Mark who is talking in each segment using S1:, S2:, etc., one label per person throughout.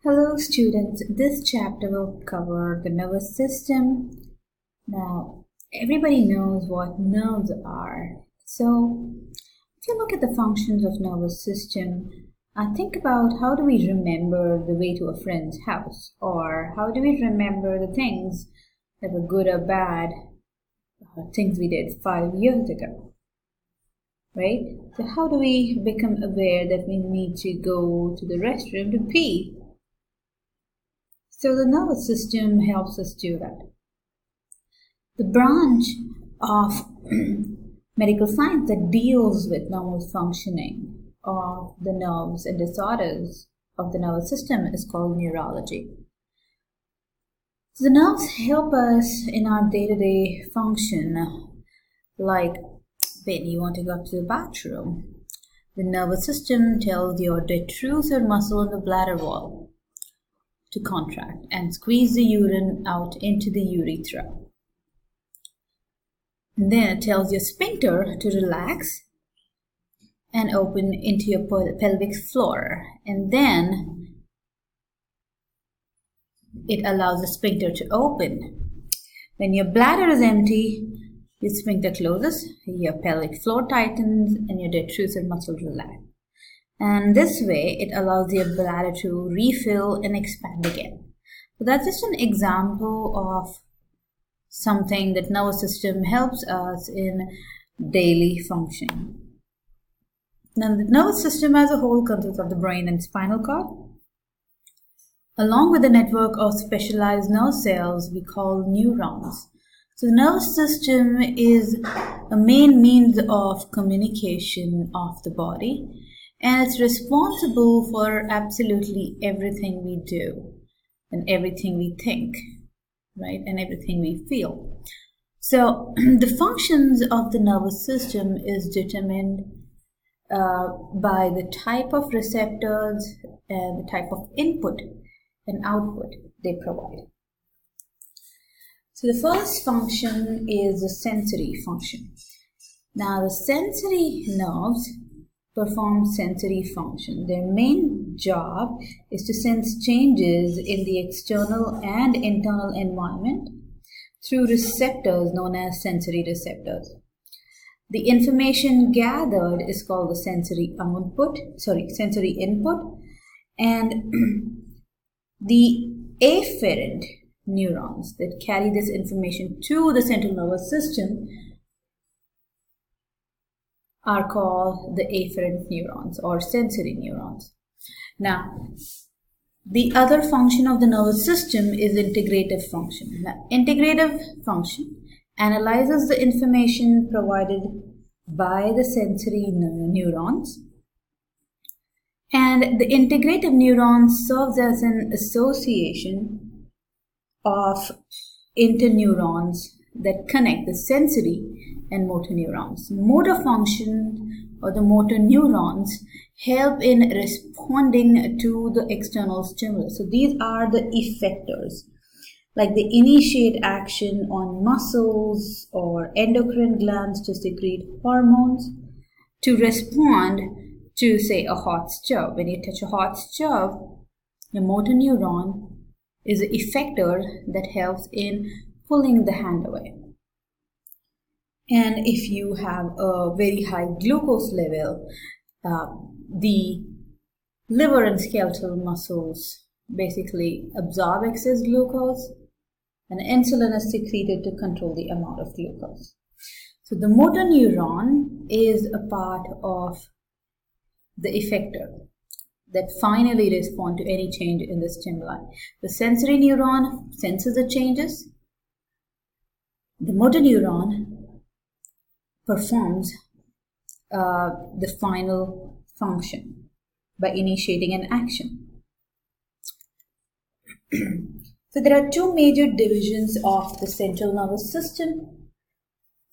S1: Hello students, this chapter will cover the nervous system. Now, everybody knows what nerves are. So, if you look at the functions of nervous system, think about how do we remember the way to a friend's house, or how do we remember the things that were good or bad, things we did 5 years ago, right? So how do we become aware that we need to go to the restroom to pee? So the nervous system helps us do that. The branch of medical science that deals with normal functioning of the nerves and disorders of the nervous system is called neurology. So the nerves help us in our day-to-day function, like when you want to go up to the bathroom. The nervous system tells your detrusor muscle in the bladder wall to contract and squeeze the urine out into the urethra. And then it tells your sphincter to relax and open into your pelvic floor. And then it allows the sphincter to open. When your bladder is empty, your sphincter closes, your pelvic floor tightens, and your detrusor muscles relax. And this way, it allows your bladder to refill and expand again. So that's just an example of something that nervous system helps us in daily functioning. Now, the nervous system as a whole consists of the brain and spinal cord, along with a network of specialized nerve cells we call neurons. So the nervous system is a main means of communication of the body, and it's responsible for absolutely everything we do and everything we think, right? And everything we feel. So the functions of the nervous system is determined by the type of receptors and the type of input and output they provide. So the first function is the sensory function. Now the sensory nerves perform sensory function. Their main job is to sense changes in the external and internal environment through receptors known as sensory receptors. The information gathered is called the sensory input, and the afferent neurons that carry this information to the central nervous system are called the afferent neurons or sensory neurons. Now, the other function of the nervous system is integrative function. Now, integrative function analyzes the information provided by the sensory neurons, and the integrative neuron serves as an association of interneurons that connect the sensory and motor neurons. Motor function or the motor neurons help in responding to the external stimulus. So these are the effectors, like they initiate action on muscles or endocrine glands to secrete hormones to respond to, say, a hot stove. When you touch a hot stove, the motor neuron is the effector that helps in pulling the hand away. And if you have a very high glucose level, the liver and skeletal muscles basically absorb excess glucose, and insulin is secreted to control the amount of glucose. So the motor neuron is a part of the effector that finally respond to any change in the stimuli. The sensory neuron senses the changes. The motor neuron performs the final function by initiating an action. So there are two major divisions of the central nervous system.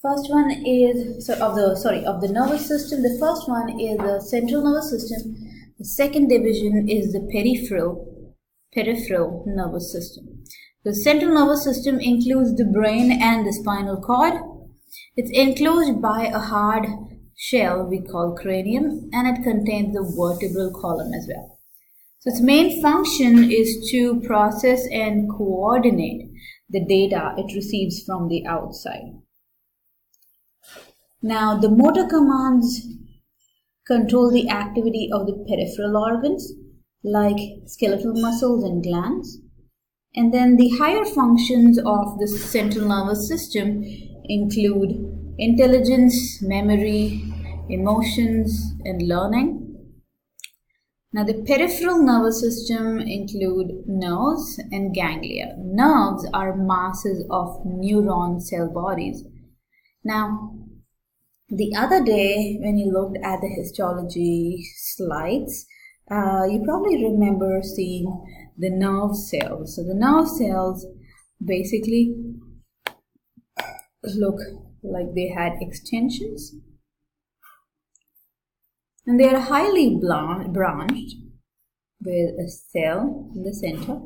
S1: First one is of the nervous system. The first one is the central nervous system. The second division is the peripheral nervous system. The central nervous system includes the brain and the spinal cord. It's enclosed by a hard shell we call cranium, and it contains the vertebral column as well. So its main function is to process and coordinate the data it receives from the outside. Now, the motor commands control the activity of the peripheral organs like skeletal muscles and glands. And then the higher functions of the central nervous system include intelligence, memory, emotions, and learning. Now, the peripheral nervous system include nerves and ganglia. Nerves are masses of neuron cell bodies. Now, the other day when you looked at the histology slides, you probably remember seeing the nerve cells. So the nerve cells basically look like they had extensions. And they are highly branched with a cell in the center.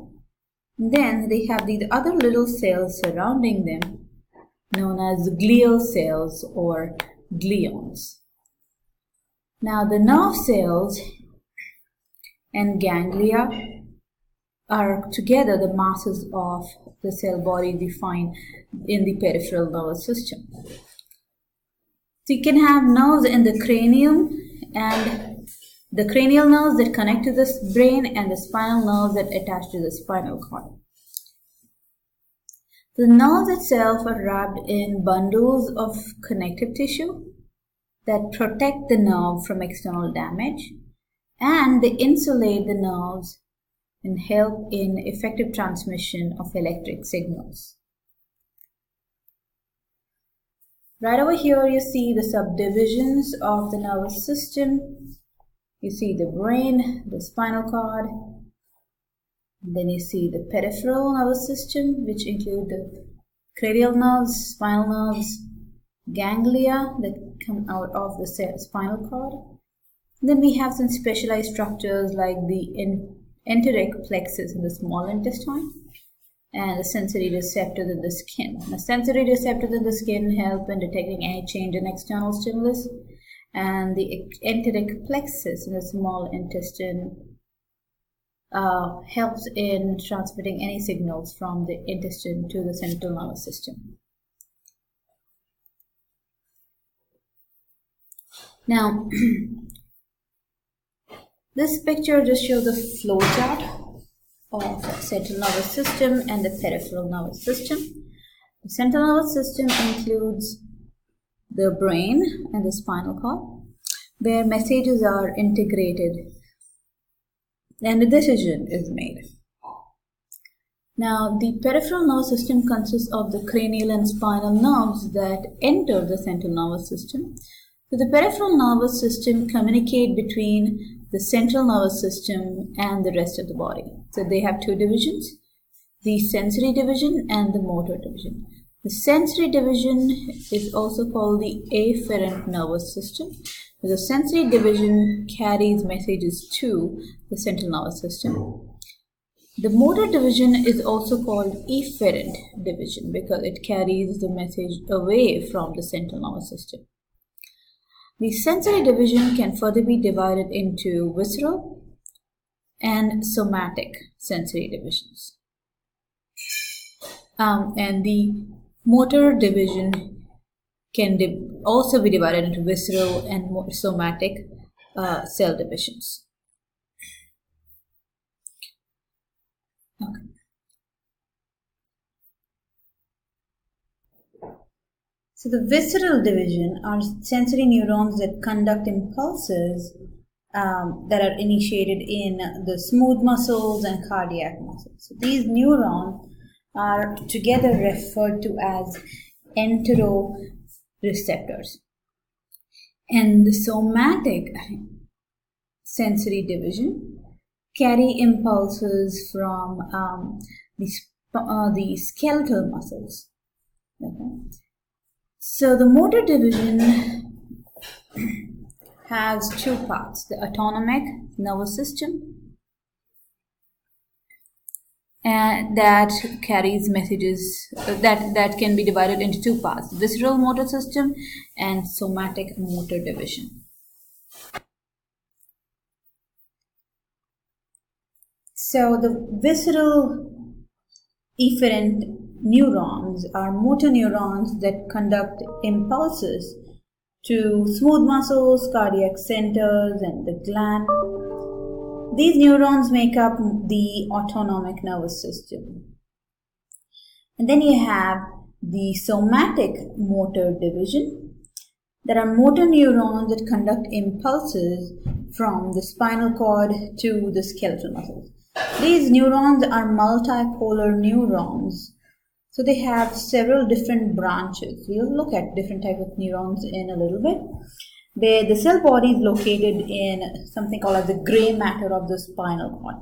S1: And then they have these other little cells surrounding them known as glial cells or glions. Now the nerve cells and ganglia are together the masses of the cell body defined in the peripheral nervous system. So you can have nerves in the cranium, and the cranial nerves that connect to the brain and the spinal nerves that attach to the spinal cord. The nerves itself are wrapped in bundles of connective tissue that protect the nerve from external damage, and they insulate the nerves and help in effective transmission of electric signals. Right over here you see the subdivisions of the nervous system. You see the brain, the spinal cord, then you see the peripheral nervous system, which include the cranial nerves, spinal nerves, ganglia that come out of the spinal cord. Then we have some specialized structures like the enteric plexus in the small intestine and the sensory receptors in the skin. The sensory receptors in the skin help in detecting any change in external stimulus, and the enteric plexus in the small intestine helps in transmitting any signals from the intestine to the central nervous system. Now, this picture just shows the flow chart of the central nervous system and the peripheral nervous system. The central nervous system includes the brain and the spinal cord, where messages are integrated and a decision is made. Now, the peripheral nervous system consists of the cranial and spinal nerves that enter the central nervous system. So the peripheral nervous system communicate between the central nervous system and the rest of the body. So they have two divisions, the sensory division and the motor division. The sensory division is also called the afferent nervous system. The sensory division carries messages to the central nervous system. The motor division is also called efferent division because it carries the message away from the central nervous system. The sensory division can further be divided into visceral and somatic sensory divisions. And the motor division can also be divided into visceral and somatic cell divisions. Okay. So the visceral division are sensory neurons that conduct impulses that are initiated in the smooth muscles and cardiac muscles. So these neurons are together referred to as enteroreceptors. And the somatic sensory division carry impulses from the skeletal muscles. Okay. So the motor division has two parts, the autonomic nervous system and that carries messages that can be divided into two parts, visceral motor system and somatic motor division. So the visceral efferent neurons are motor neurons that conduct impulses to smooth muscles, cardiac centers, and the gland. These neurons make up the autonomic nervous system. And then you have the somatic motor division. There are motor neurons that conduct impulses from the spinal cord to the skeletal muscles. These neurons are multipolar neurons. So they have several different branches. We'll look at different types of neurons in a little bit. The cell body is located in something called as the gray matter of the spinal cord.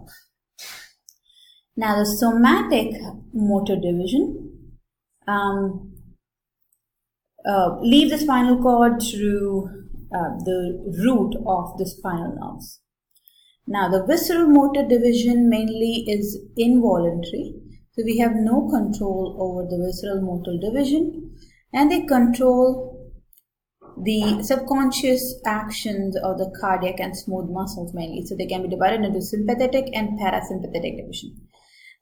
S1: Now the somatic motor division leave the spinal cord through the root of the spinal nerves. Now the visceral motor division mainly is involuntary, so we have no control over the visceral motor division, and they control the subconscious actions of the cardiac and smooth muscles mainly. So they can be divided into sympathetic and parasympathetic division.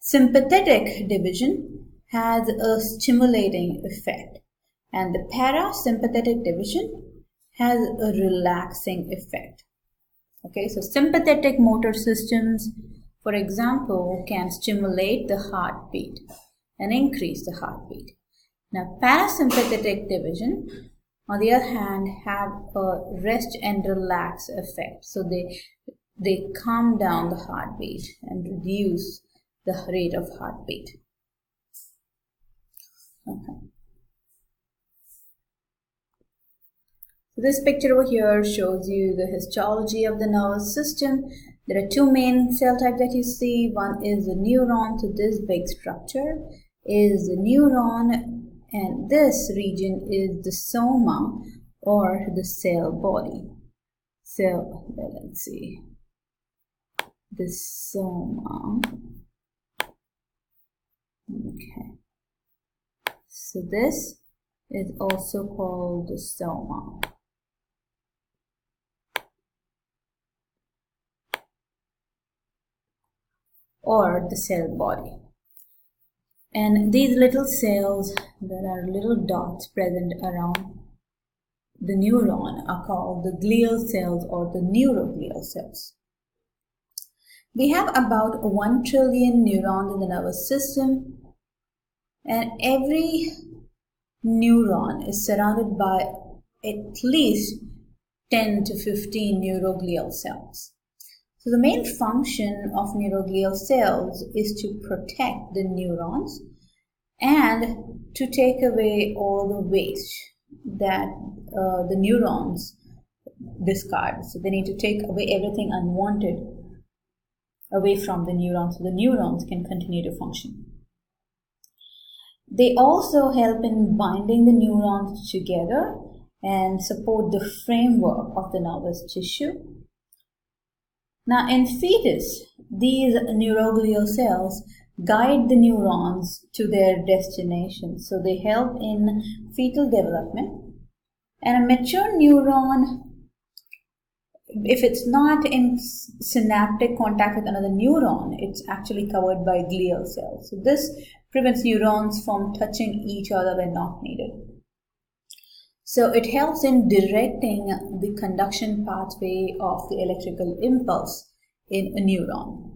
S1: Sympathetic division has a stimulating effect, and the parasympathetic division has a relaxing effect. Okay, so sympathetic motor systems, for example, can stimulate the heartbeat and increase the heartbeat. Now, parasympathetic division, on the other hand, have a rest and relax effect. So they calm down the heartbeat and reduce the rate of heartbeat. Okay. So this picture over here shows you the histology of the nervous system. There are two main cell types that you see. One is the neuron. So this big structure is the neuron, and this region is the soma or the cell body. So let's see. The soma. Okay. So this is also called the soma. Or the cell body. And these little cells, there are little dots present around the neuron, are called the glial cells or the neuroglial cells. We have about 1 trillion neurons in the nervous system, and every neuron is surrounded by at least 10 to 15 neuroglial cells. So the main function of neuroglial cells is to protect the neurons and to take away all the waste that the neurons discard. So they need to take away everything unwanted away from the neurons so the neurons can continue to function. They also help in binding the neurons together and support the framework of the nervous tissue. Now in fetus, these neuroglial cells guide the neurons to their destination. So they help in fetal development. And a mature neuron, if it's not in synaptic contact with another neuron, it's actually covered by glial cells. So this prevents neurons from touching each other when not needed. So it helps in directing the conduction pathway of the electrical impulse in a neuron.